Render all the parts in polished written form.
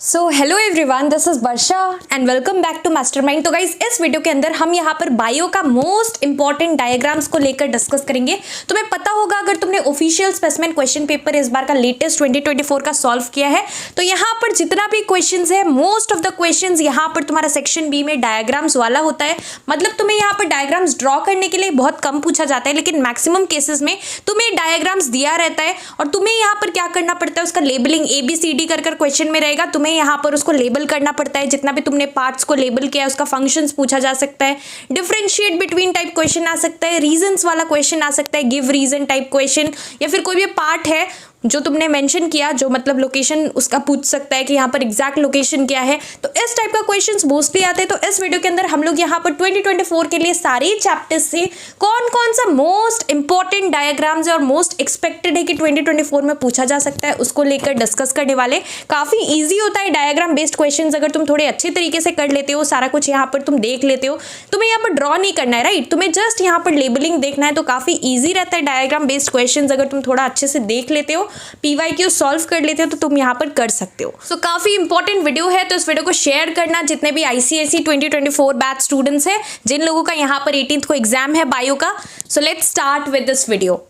So hello everyone, this is Varsha and welcome back to Mastermind. तो guys इस video के अंदर हम यहाँ पर बायो का मोस्ट इंपॉर्टेंट डायग्राम्स को लेकर डिस्कस करेंगे। तुम्हें पता होगा अगर तुमने ऑफिशियल स्पेसिमेन क्वेश्चन पेपर इस बार का लेटेस्ट 2024 का सॉल्व किया है तो यहाँ पर जितना भी क्वेश्चंस है मोस्ट ऑफ द क्वेश्चंस यहाँ पर तुम्हारा सेक्शन बी में डायग्राम्स वाला होता है। मतलब तुम्हें यहाँ पर डायग्राम्स ड्रॉ करने के लिए बहुत कम पूछा जाता है, लेकिन मैक्सिमम केसेस में तुम्हें डायग्राम्स दिया रहता है और तुम्हें यहाँ पर क्या करना पड़ता है, उसका लेबलिंग ABCD कर क्वेश्चन में रहेगा। तुम्हें यहाँ पर उसको लेबल करना पड़ता है, जितना भी तुमने पार्ट्स को लेबल किया है उसका फंक्शंस पूछा जा सकता है, डिफरेंशिएट बिटवीन टाइप क्वेश्चन आ सकता है, रीजंस वाला क्वेश्चन आ सकता है, गिव रीजन टाइप क्वेश्चन, या फिर कोई भी पार्ट है जो तुमने मेंशन किया जो मतलब लोकेशन उसका पूछ सकता है कि यहाँ पर एग्जैक्ट लोकेशन क्या है। तो इस टाइप का क्वेश्चंस मोस्टली आते हैं। तो इस वीडियो के अंदर हम लोग यहाँ पर 2024 के लिए सारे चैप्टर्स से कौन कौन सा मोस्ट इंपॉर्टेंट डायग्राम्स है और मोस्ट एक्सपेक्टेड है कि 2024 में पूछा जा सकता है उसको लेकर डिस्कस करने वाले। काफी ईजी होता है डायग्राम बेस्ड क्वेश्चन, अगर तुम थोड़े अच्छे तरीके से कर लेते हो, सारा कुछ यहाँ पर तुम देख लेते हो, तुम्हें यहाँ पर ड्रॉ नहीं करना है, राइट, तुम्हें जस्ट यहाँ पर लेबलिंग देखना है। तो काफी ईजी रहता है डायग्राम बेस्ड क्वेश्चन, अगर तुम थोड़ा अच्छे से देख लेते हो, PYQ सॉल्व कर लेते हो तो तुम यहाँ पर कर सकते हो। सो काफी इंपॉर्टेंट वीडियो है, तो इस वीडियो को शेयर करना जितने भी ICSE 2024 बैच स्टूडेंट्स हैं, जिन लोगों का यहाँ पर 18th को एग्जाम है बायो का। So let's start with this video.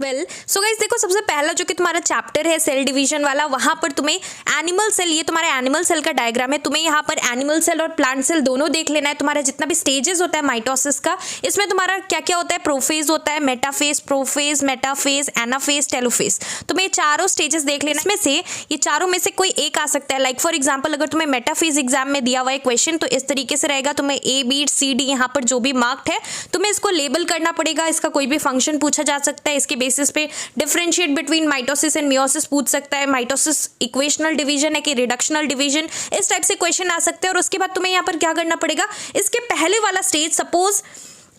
So guys देखो, सबसे पहला जो कि तुम्हारा चैप्टर है सेल डिवीजन वाला, वहां पर तुम्हें एनिमल सेल, ये तुम्हारा एनिमल सेल का डायग्राम है। तुम्हें यहाँ पर एनिमल सेल और प्लांट सेल दोनों देख लेना है। तुम्हारा जितना भी स्टेजेस होता है माइटोसिस का, इसमें तुम्हारा क्या क्या होता है, प्रोफेज होता है, metaphase, prophase, metaphase, anaphase, telophase. तुम्हें चारों स्टेजेस देख लेना। इसमें से ये चारों में से कोई एक आ सकता है। लाइक फॉर एग्जाम्पल अगर तुम्हें मेटाफेज एग्जाम में दिया हुआ है क्वेश्चन तो इस तरीके से रहेगा, तुम्हें ABCD यहाँ पर जो भी मार्क्ड है तुम्हें इसको लेबल करना पड़ेगा। इसका कोई भी फंक्शन पूछा जा सकता है, इसके बेसिस पे differentiate between mitosis and meiosis पूछ सकता है, माइटोसिस इक्वेशनल डिवीजन है कि रिडक्शनल डिवीजन, इस टाइप से क्वेश्चन आ सकते हैं। और उसके बाद तुम्हें यहाँ पर क्या करना पड़ेगा, इसके पहले वाला स्टेज, सपोज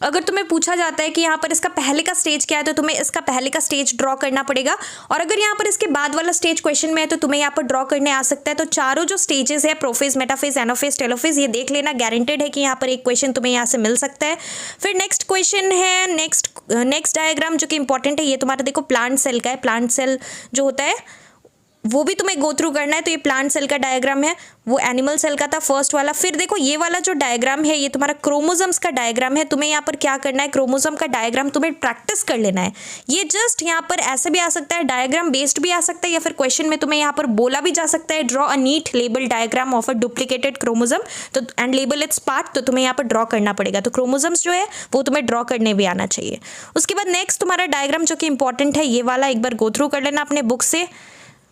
अगर तुम्हें पूछा जाता है कि यहाँ पर इसका पहले का स्टेज क्या है तो तुम्हें इसका पहले का स्टेज ड्रॉ करना पड़ेगा। और अगर यहाँ पर इसके बाद वाला स्टेज क्वेश्चन में है तो तुम्हें यहाँ पर ड्रॉ करने आ सकता है। तो चारों जो स्टेजेस है, प्रोफेज, मेटाफेज, एनाफेज, टेलोफेज, ये देख लेना, गारंटेड है कि यहाँ पर एक क्वेश्चन तुम्हें यहाँ से मिल सकता है। फिर नेक्स्ट क्वेश्चन है, नेक्स्ट डायग्राम जो कि इंपॉर्टेंट है, ये तुम्हारा देखो प्लांट सेल का है। प्लांट सेल जो होता है वो भी तुम्हें गो थ्रू करना है। तो ये प्लांट सेल का डायग्राम है, वो एनिमल सेल का था फर्स्ट वाला। फिर देखो ये वाला जो डायग्राम है ये तुम्हारा क्रोमोसोम्स का डायग्राम है। तुम्हें यहाँ पर क्या करना है, क्रोमोसोम का डायग्राम तुम्हें प्रैक्टिस कर लेना है। ये जस्ट यहाँ पर ऐसे भी आ सकता है, डायग्राम बेस्ड भी आ सकता है, या फिर क्वेश्चन में तुम्हें यहाँ पर बोला भी जा सकता है, draw a neat label diagram of a duplicated chromosome तो एंड लेबल इट्स पार्ट। तो तुम्हें यहाँ पर ड्रॉ करना पड़ेगा। तो क्रोमोसोम्स जो है वो तुम्हें ड्रॉ करने भी आना चाहिए। उसके बाद नेक्स्ट तुम्हारा डायग्राम जो कि इंपॉर्टेंट है, ये वाला एक बार गो थ्रू कर लेना अपने बुक से।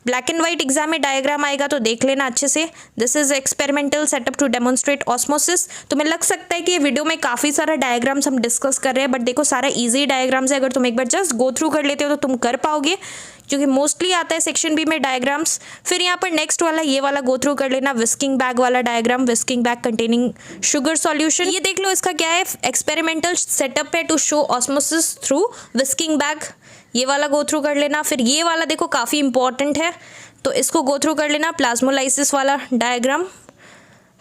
ब्लैक एंड व्हाइट एग्जाम में डायग्राम आएगा तो देख लेना अच्छे से। This is experimental setup to demonstrate osmosis. तुम्हें लग सकता है कि ये वीडियो में काफ़ी सारा डायग्राम्स हम डिस्कस कर रहे हैं, बट देखो सारा इजी डायग्राम्स है। अगर तुम एक बार जस्ट गो थ्रू कर लेते हो तो तुम कर पाओगे, क्योंकि मोस्टली आता है सेक्शन बी में डायग्राम्स। फिर यहाँ पर नेक्स्ट वाला ये वाला गो थ्रू कर लेना, विस्किंग बैग वाला diagram, visking bag containing sugar solution. ये देख लो इसका क्या है, एक्सपेरिमेंटल सेटअप है to show osmosis through visking bag, ये वाला गो थ्रू कर लेना। फिर ये वाला देखो काफ़ी इंपॉर्टेंट है तो इसको गो थ्रू कर लेना, प्लाज्मोलाइसिस वाला डायग्राम।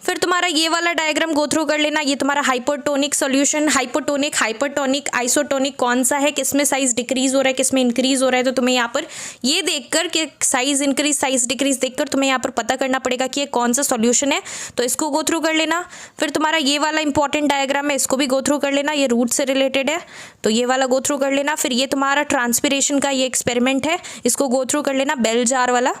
फिर तुम्हारा ये वाला डायग्राम गो थ्रू कर लेना, ये तुम्हारा hypotonic solution, hypotonic, hypertonic, isotonic, कौन सा है, किसमें साइज डिक्रीज हो रहा है, किसमें इंक्रीज हो रहा है। तो तुम्हें यहाँ पर ये देखकर कि साइज इंक्रीज साइज डिक्रीज देखकर तुम्हें यहाँ पर पता करना पड़ेगा कि ये कौन सा सॉल्यूशन है, तो इसको गो थ्रू कर लेना। फिर तुम्हारा ये वाला इंपॉर्टेंट डायग्राम है, इसको भी गो थ्रू कर लेना, ये रूट से रिलेटेड है तो ये वाला गो थ्रू कर लेना। फिर ये तुम्हारा ट्रांसपिरेशन का ये एक्सपेरिमेंट है, इसको गो थ्रू कर लेना, बेल जार वाला,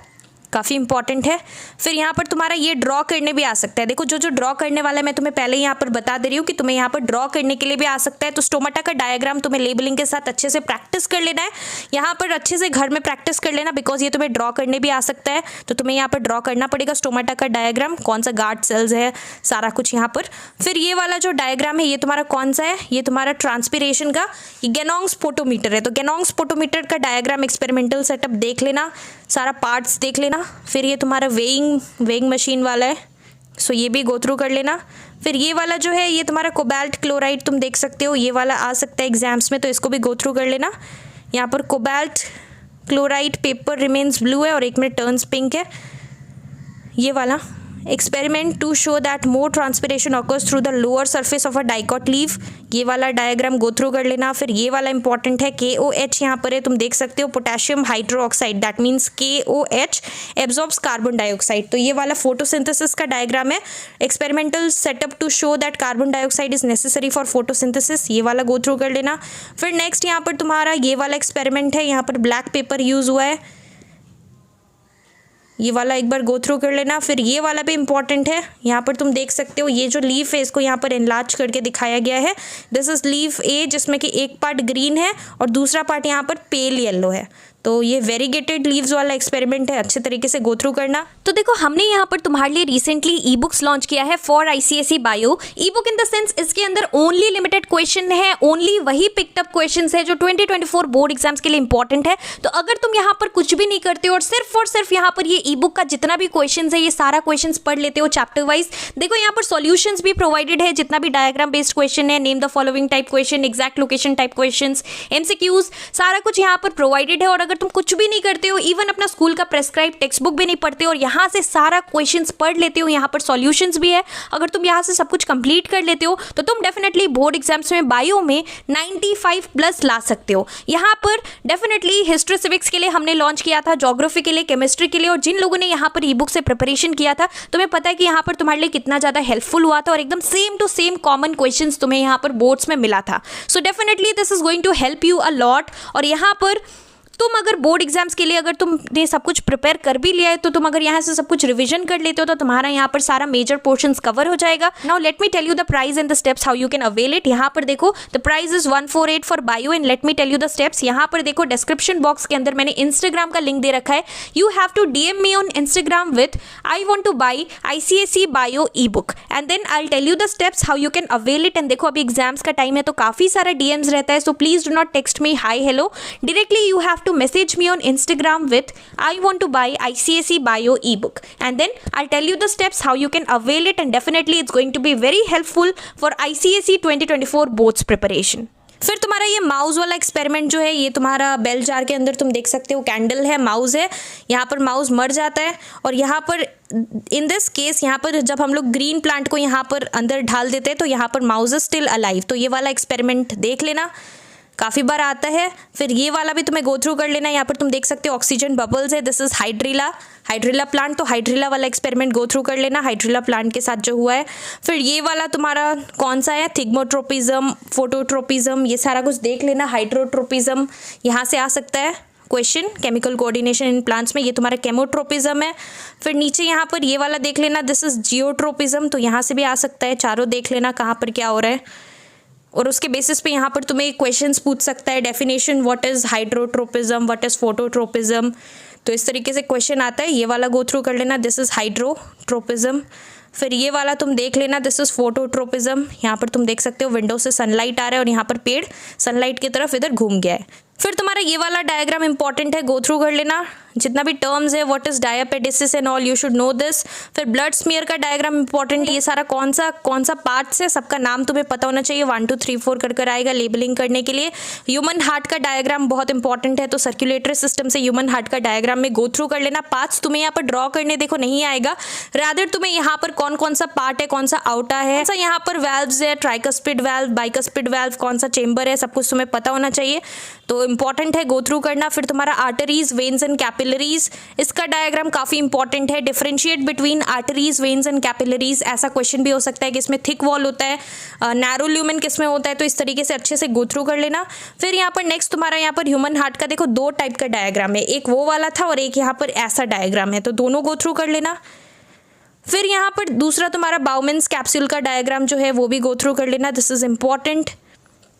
काफ़ी इंपॉर्टेंट है। फिर यहाँ पर तुम्हारा ये ड्रॉ करने भी आ सकता है। देखो जो जो ड्रॉ करने वाला है मैं तुम्हें पहले यहाँ पर बता दे रही हूँ कि तुम्हें यहाँ पर ड्रॉ करने के लिए भी आ सकता है। तो स्टोमाटा का डायग्राम तुम्हें लेबलिंग के साथ अच्छे से प्रैक्टिस कर लेना है, यहाँ पर अच्छे से घर में प्रैक्टिस कर लेना, बिकॉज ये तुम्हें ड्रॉ करने भी आ सकता है। तो तुम्हें यहाँ पर ड्रॉ करना पड़ेगा स्टोमाटा का डायग्राम, कौन सा गार्ड सेल्स है, सारा कुछ यहाँ पर। फिर ये वाला जो डायग्राम है ये तुम्हारा कौन सा है, ये तुम्हारा ट्रांसपिरेशन का, ये गेनोंग स्पोटोमीटर है। तो गेनोंग स्पोटोमीटर का डायग्राम एक्सपेरिमेंटल सेटअप देख लेना, सारा पार्ट्स देख लेना। फिर ये तुम्हारा वेइंग मशीन वाला है, सो ये भी गो थ्रू कर लेना। फिर ये वाला जो है ये तुम्हारा कोबाल्ट क्लोराइड तुम देख सकते हो, ये वाला आ सकता है एग्जाम्स में तो इसको भी गो थ्रू कर लेना। यहाँ पर cobalt chloride paper remains blue है और एक में टर्न्स पिंक है, ये वाला experiment to show that more transpiration occurs through the lower surface of a dicot leaf, ये वाला डायग्राम गो थ्रू कर लेना। फिर ये वाला इंपॉर्टेंट है, KOH यहाँ पर है, तुम देख सकते हो potassium hydroxide, that means KOH absorbs carbon dioxide. तो ये वाला फोटोसिंथेसिस का डायग्राम है, experimental setup to show that carbon dioxide is necessary for photosynthesis, ये वाला गो थ्रू कर लेना। फिर नेक्स्ट यहाँ पर तुम्हारा ये वाला एक्सपेरिमेंट है, यहाँ पर ब्लैक पेपर यूज हुआ है, ये वाला एक बार गो थ्रू कर लेना। फिर ये वाला भी इंपॉर्टेंट है, यहाँ पर तुम देख सकते हो ये जो लीफ है इसको यहाँ पर एनलार्ज करके दिखाया गया है। दिस इज लीफ ए, जिसमें कि एक पार्ट ग्रीन है और दूसरा पार्ट यहाँ पर पेल येलो है। तो ये वेरीगेटेड लीव्स वाला एक्सपेरिमेंट है, अच्छे तरीके से गो थ्रू करना। तो देखो हमने यहाँ पर तुम्हारे लिए रिसेंटली ई बुक्स लॉन्च किया है for ICSE bio. E book in the sense इसके अंदर ओनली लिमिटेड क्वेश्चन है, ओनली वही पिकअप क्वेश्चन है जो 2024 बोर्ड एग्जाम्स के लिए इंपॉर्टेंट है। तो अगर तुम यहाँ पर कुछ भी नहीं करते हो और सिर्फ यहाँ पर ये ई बुक का जितना भी क्वेश्चन है ये सारा क्वेश्चन पढ़ लेते हो चैप्टर वाइज, देखो यहाँ पर सॉल्यूशंस भी प्रोवाइडेड है, जितना भी डायग्राम बेस्ड क्वेश्चन है, name the following type question, exact location type question, MCQs, सारा कुछ यहाँ पर प्रोवाइडेड है। और अगर तुम कुछ भी नहीं करते हो, इवन अपना स्कूल का प्रेस्क्राइब टेक्स्ट बुक भी नहीं पढ़ते हो और यहाँ से सारा क्वेश्चंस पढ़ लेते हो, यहाँ पर सॉल्यूशंस भी है, अगर तुम यहाँ से सब कुछ कंप्लीट कर लेते हो तो तुम डेफिनेटली बोर्ड एग्जाम्स में बायो में 95 प्लस ला सकते हो। यहाँ पर डेफिनेटली हिस्ट्री सिविक्स के लिए हमने लॉन्च किया था, ज्योग्राफी के लिए, केमिस्ट्री के लिए, और जिन लोगों ने यहाँ पर ई बुक से प्रिपरेशन किया था तुम्हें पता है कि यहाँ पर तुम्हारे लिए कितना ज़्यादा हेल्पफुल हुआ था और एकदम same to same common questions तुम्हें यहाँ पर बोर्ड्स में मिला था। So definitely this is going to help you a lot. और यहाँ पर तुम अगर बोर्ड एग्जाम्स के लिए अगर तुमने सब कुछ प्रिपेयर कर भी लिया है तो तुम अगर यहाँ से सब कुछ रिवीजन कर लेते हो तो तुम्हारा यहाँ पर सारा मेजर पोर्शंस कवर हो जाएगा। Now let me tell you the price and the steps how you can avail it. यहाँ पर देखो the price is 148 for bio and let me tell you the steps. यहाँ पर देखो डिस्क्रिप्शन बॉक्स के अंदर मैंने इंस्टाग्राम का लिंक दे रखा है, you have to DM me on Instagram with I want to buy ICSE bio ebook and then I tell you the steps how you can avail it. And देखो अभी exams का time है तो काफी सारा DMs रहता है, so please do not text me hi hello, directly you have to message me on Instagram with I want to buy ICSE bio ebook and then I'll tell you the steps how you can avail it and definitely it's going to be very helpful for ICSE 2024 boards preparation। फिर तुम्हारा ये mouse वाला experiment जो है ये तुम्हारा bell jar के अंदर तुम देख सकते हो, कैंडल है, माउस है, यहाँ पर माउस मर जाता है और यहाँ पर इन दिस केस यहाँ पर जब हम लोग ग्रीन प्लांट को यहाँ पर अंदर ढाल देते हैं तो यहाँ पर माउस इज स्टिल अलाइव। तो ये वाला एक्सपेरिमेंट देख लेना, काफ़ी बार आता है। फिर ये वाला भी तुम्हें गो थ्रू कर लेना, यहाँ पर तुम देख सकते हो ऑक्सीजन बबल्स है, दिस इज हाइड्रिला प्लांट, तो हाइड्रिला वाला एक्सपेरिमेंट गो थ्रू कर लेना, हाइड्रिला प्लांट के साथ जो हुआ है। फिर ये वाला तुम्हारा कौन सा है, थिग्मोट्रोपिज्म, फोटोट्रोपिज्म, ये सारा कुछ देख लेना। हाइड्रोट्रोपिज्म यहाँ से आ सकता है question, chemical coordination in plants में, ये तुम्हारा केमोट्रोपिज्म है। फिर नीचे यहाँ पर ये वाला देख लेना, दिस इज जियोट्रोपिज्म, तो यहाँ से भी आ सकता है, चारों देख लेना कहाँ पर क्या हो रहा है और उसके बेसिस पे यहाँ पर तुम्हें क्वेश्चंस पूछ सकता है, definition what is hydrotropism, what is phototropism, तो इस तरीके से क्वेश्चन आता है। ये वाला गो थ्रू कर लेना, दिस इज हाइड्रोट्रोपिज्म। फिर ये वाला तुम देख लेना, दिस इज फोटोट्रोपिज्म, यहाँ पर तुम देख सकते हो विंडो से सनलाइट आ रहा है और यहाँ पर पेड़ सनलाइट की तरफ इधर घूम गया है। फिर तुम्हारा ये वाला डायग्राम इंपॉर्टेंट है, गो थ्रू कर लेना, जितना भी टर्म्स है, what is diapedesis and all, you should know this. फिर ब्लड स्मीयर का डायग्राम इंपॉर्टेंट, ये सारा कौन सा पार्ट्स है सबका नाम तुम्हें पता होना चाहिए, 1 2 3 4 कर आएगा लेबलिंग करने के लिए। ह्यूमन हार्ट का डायग्राम बहुत इंपॉर्टेंट है, तो सर्कुलेटरी सिस्टम से ह्यूमन हार्ट का डायग्राम में गो थ्रू कर लेना। पार्ट्स तुम्हें यहाँ पर ड्रॉ करने देखो नहीं आएगा, रादर तुम्हें यहाँ पर कौन कौन सा पार्ट है, कौन सा आउटा है, कौन सा यहाँ पर वैल्व्स है, ट्राइकस्पिड वैल्व, बाइकस्पिड वैल्व, कौन सा चेंबर है, सब कुछ तुम्हें पता होना चाहिए, तो इंपॉर्टेंट है, गो थ्रू करना। फिर तुम्हारा आर्टरीज, वेन्स एंड कैपिलरीज, इसका डायग्राम काफी इंपॉर्टेंट है, differentiate between arteries, veins and capillaries, ऐसा क्वेश्चन भी हो सकता है कि इसमें थिक वॉल होता है, नैरो ल्यूमेन किसमें होता है, तो इस तरीके से अच्छे से गो थ्रू कर लेना। फिर यहाँ पर नेक्स्ट तुम्हारा यहाँ पर ह्यूमन हार्ट का देखो 2 टाइप का डायग्राम है, एक वो वाला था और एक यहाँ पर ऐसा डायग्राम है, तो दोनों गो थ्रू कर लेना। फिर यहाँ पर दूसरा तुम्हारा बाउमेन्स कैप्सूल का डायग्राम जो है वो भी गो थ्रू कर लेना, दिस इज इंपॉर्टेंट।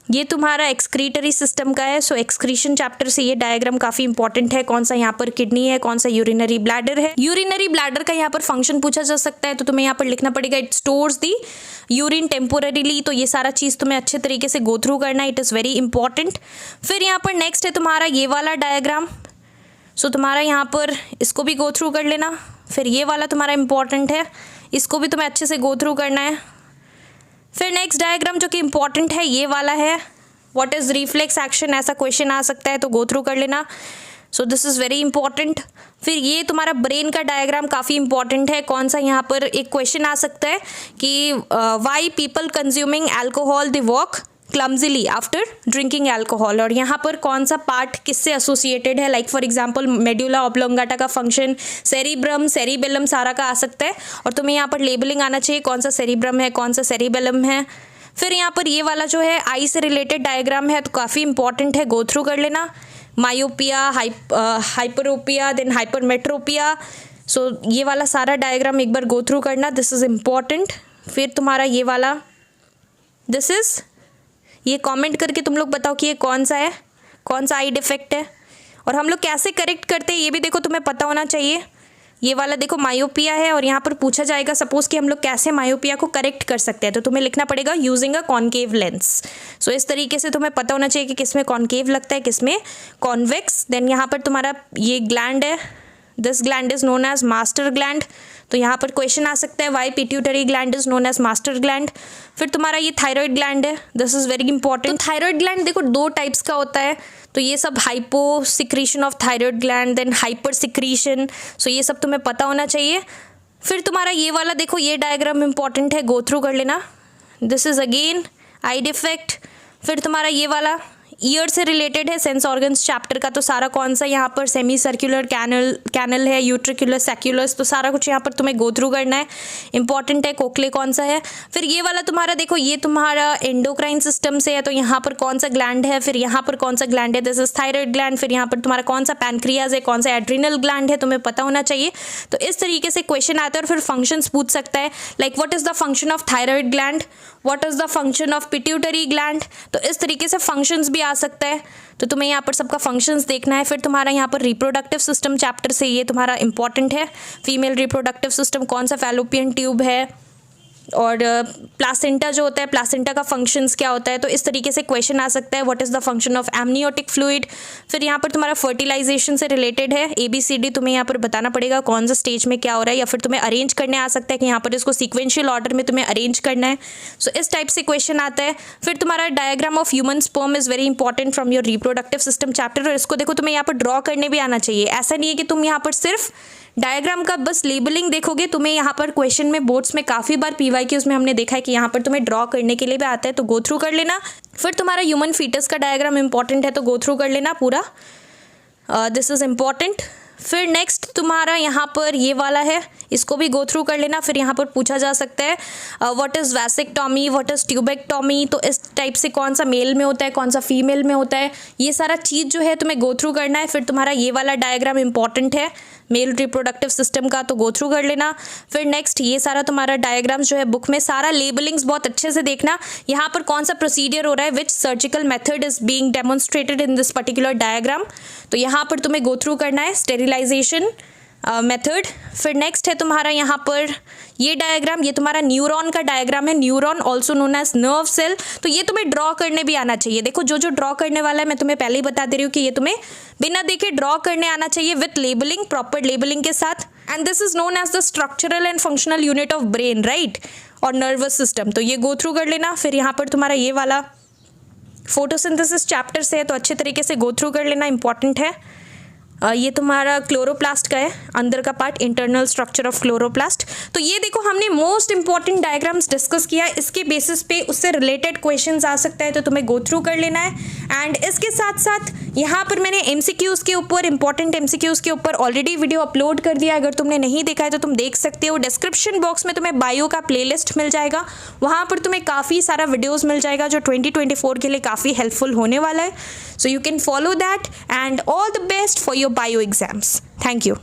ये तुम्हारा एक्सक्रीटरी सिस्टम का है, सो एक्सक्रीशन चैप्टर से ये डायग्राम काफी इंपॉर्टेंट है, कौन सा यहाँ पर किडनी है, कौन सा यूरिनरी ब्लैडर है। यूरिनरी ब्लैडर का यहाँ पर फंक्शन पूछा जा सकता है, तो तुम्हें यहाँ पर लिखना पड़ेगा it stores the urine temporarily, तो ये सारा चीज तुम्हें अच्छे तरीके से गो थ्रू करना, इट इज वेरी इंपॉर्टेंट। फिर यहाँ पर नेक्स्ट है तुम्हारा ये वाला डायग्राम, सो तुम्हारा यहाँ पर इसको भी गो थ्रू कर लेना। फिर ये वाला तुम्हारा इंपॉर्टेंट है, इसको भी तुम्हें अच्छे से गो थ्रू करना है। फिर नेक्स्ट डायग्राम जो कि इंपॉर्टेंट है ये वाला है, व्हाट इज रिफ्लेक्स एक्शन, ऐसा क्वेश्चन आ सकता है, तो गो थ्रू कर लेना। So this is very important. फिर ये तुम्हारा ब्रेन का डायग्राम काफ़ी इंपॉर्टेंट है। कौन सा यहाँ पर एक क्वेश्चन आ सकता है कि why people consuming alcohol they walk clumsily after drinking alcohol, और यहाँ पर कौन सा पार्ट किससे एसोसिएटेड है, like for example medulla oblongata का फंक्शन, सेरिब्रम, सेरिबेलम सारा का आ सकता है, और तुम्हें यहाँ पर लेबलिंग आना चाहिए कौन सा सेरिब्रम है कौन सा सेरिबेलम है। फिर यहाँ पर ये वाला जो है आई से रिलेटेड डायग्राम है, तो काफ़ी इंपॉर्टेंट है, गो थ्रू कर लेना। मायोपिया, हाइपरोपिया, देन हाइपरमेट्रोपिया, सो ये वाला सारा डायग्राम एक बार गो थ्रू करना, दिस इज़ इम्पॉर्टेंट। फिर तुम्हारा ये वाला, दिस इज़, ये कमेंट करके तुम लोग बताओ कि ये कौन सा है, कौन सा आई डिफेक्ट है, और हम लोग कैसे करेक्ट करते हैं ये भी देखो तुम्हें पता होना चाहिए। ये वाला देखो मायोपिया है, और यहाँ पर पूछा जाएगा सपोज कि हम लोग कैसे मायोपिया को करेक्ट कर सकते हैं, तो तुम्हें लिखना पड़ेगा यूजिंग अ कॉन्केव लेंस। सो इस तरीके से तुम्हें पता होना चाहिए कि किसमें कॉन्केव लगता है किसमें कॉन्वेक्स। देन यहाँ पर तुम्हारा ये ग्लैंड है, this gland is known as master gland, तो यहाँ पर क्वेश्चन आ सकता है why pituitary gland is known as master gland. फिर तुम्हारा ये थायराइड ग्लैंड है, दिस इज वेरी इंपॉर्टेंट। तो थायराइड ग्लैंड देखो दो टाइप्स का होता है, तो ये सब hypo secretion of thyroid gland, then hyper secretion, so ये सब तुम्हें पता होना चाहिए। फिर तुम्हारा ये वाला देखो, ये डायग्राम इंपॉर्टेंट है, गो थ्रू कर लेना, this is again I defect. फिर तुम्हारा ये वाला ईयर से रिलेटेड है, सेंस ऑर्गन्स चैप्टर का, तो सारा कौन सा यहाँ पर सेमी सर्कुलर कैनल है, यूट्रिकुलर सेक्युलस, तो सारा कुछ यहाँ पर तुम्हें गो थ्रू करना है, इंपॉर्टेंट है। कोकले कौन सा है। फिर ये वाला तुम्हारा देखो, ये तुम्हारा एंडोक्राइन सिस्टम से है, तो यहाँ पर कौन सा ग्लैंड है, फिर यहाँ पर कौन सा ग्लैंड है, दिस इज थायराइड ग्लैंड। फिर यहाँ पर तुम्हारा कौन सा पैनक्रियाज है, कौन सा एड्रिनल ग्लैंड है, तुम्हें पता होना चाहिए। तो इस तरीके से क्वेश्चन आता है, और फिर फंक्शंस पूछ सकता है, like what is the function of thyroid gland, what is the function of pituitary gland, तो इस तरीके से फंक्शंस भी आ सकता है, तो तुम्हें यहाँ पर सबका फंक्शंस देखना है। फिर तुम्हारा यहाँ पर रिप्रोडक्टिव सिस्टम चैप्टर से ये तुम्हारा इंपॉर्टेंट है, फीमेल रिप्रोडक्टिव सिस्टम कौन सा फैलोपियन ट्यूब है, और प्लासेंटा जो होता है, प्लासेंटा का फंक्शंस क्या होता है, तो इस तरीके से क्वेश्चन आ सकता है, what is the function of amniotic fluid. फिर यहाँ पर तुम्हारा फर्टिलाइजेशन से रिलेटेड है, ABCD तुम्हें यहाँ पर बताना पड़ेगा कौन सा स्टेज में क्या हो रहा है, या फिर तुम्हें अरेंज करने आ सकता है कि यहाँ पर इसको सीक्वेंशियल ऑर्डर में तुम्हें अरेंज करना है, सो इस टाइप से क्वेश्चन आता है। फिर तुम्हारा diagram of human sperm is very important from your reproductive system chapter, और इसको देखो तुम्हें यहाँ पर ड्रॉ करने भी आना चाहिए, ऐसा नहीं है कि तुम यहाँ पर सिर्फ डायग्राम का बस लेबलिंग देखोगे, तुम्हें यहाँ पर क्वेश्चन में बोर्ड्स में काफ़ी बार PYQs में हमने देखा है कि यहाँ पर तुम्हें ड्रॉ करने के लिए भी आता है, तो गो थ्रू कर लेना। फिर तुम्हारा ह्यूमन फीटस का डायग्राम इंपॉर्टेंट है, तो गो थ्रू कर लेना पूरा, दिस इज़ इम्पॉर्टेंट। फिर नेक्स्ट तुम्हारा यहाँ पर ये वाला है, इसको भी गो थ्रू कर लेना। फिर यहाँ पर पूछा जा सकता है what is vasectomy, what is tubectomy, तो इस टाइप से कौन सा मेल में होता है कौन सा फीमेल में होता है, ये सारा चीज़ जो है तुम्हें गो थ्रू करना है। फिर तुम्हारा ये वाला डायग्राम इंपॉर्टेंट है मेल रिप्रोडक्टिव सिस्टम का, तो गो थ्रू कर लेना। फिर नेक्स्ट ये सारा तुम्हारा डायग्राम्स जो है बुक में सारा लेबलिंग्स बहुत अच्छे से देखना, यहाँ पर कौन सा प्रोसीडियर हो रहा है, which surgical method is being demonstrated in this particular diagram, तो यहाँ पर तुम्हें गो थ्रू करना है स्टेरिलाइजेशन मेथड। फिर नेक्स्ट है तुम्हारा यहाँ पर ये डायग्राम, ये तुम्हारा न्यूरॉन का डायग्राम है, neuron also known as nerve cell, तो ये तुम्हें ड्रॉ करने भी आना चाहिए। देखो जो जो ड्रॉ करने वाला है मैं तुम्हें पहले ही बता दे रही हूँ कि ये तुम्हें बिना देखे ड्रॉ करने आना चाहिए विथ लेबलिंग, प्रॉपर लेबलिंग के साथ। And this is known as the structural and functional unit of brain, right, और नर्वस सिस्टम, तो ये गो थ्रू कर लेना। फिर यहाँ पर तुम्हारा ये वाला फोटोसिंथेसिस चैप्टर से है, तो अच्छे तरीके से गो थ्रू कर लेना, इंपॉर्टेंट है। ये तुम्हारा क्लोरोप्लास्ट का है, अंदर का part, internal structure of chloroplast. तो ये देखो हमने मोस्ट इंपॉर्टेंट डायग्राम्स डिस्कस किया, इसके बेसिस पे उससे रिलेटेड क्वेश्चंस आ सकता है, तो तुम्हें गो थ्रू कर लेना है। एंड इसके साथ साथ यहाँ पर मैंने MCQs के ऊपर, इंपॉर्टेंट MCQs के ऊपर ऑलरेडी वीडियो अपलोड कर दिया, अगर तुमने नहीं देखा है तो तुम देख सकते हो। डिस्क्रिप्शन बॉक्स में तुम्हें बायो का प्लेलिस्ट मिल जाएगा, वहाँ पर तुम्हें काफ़ी सारा वीडियोज़ मिल जाएगा जो 2024 के लिए काफ़ी हेल्पफुल होने वाला है। So you can follow that and all the best for your bio exams. Thank you.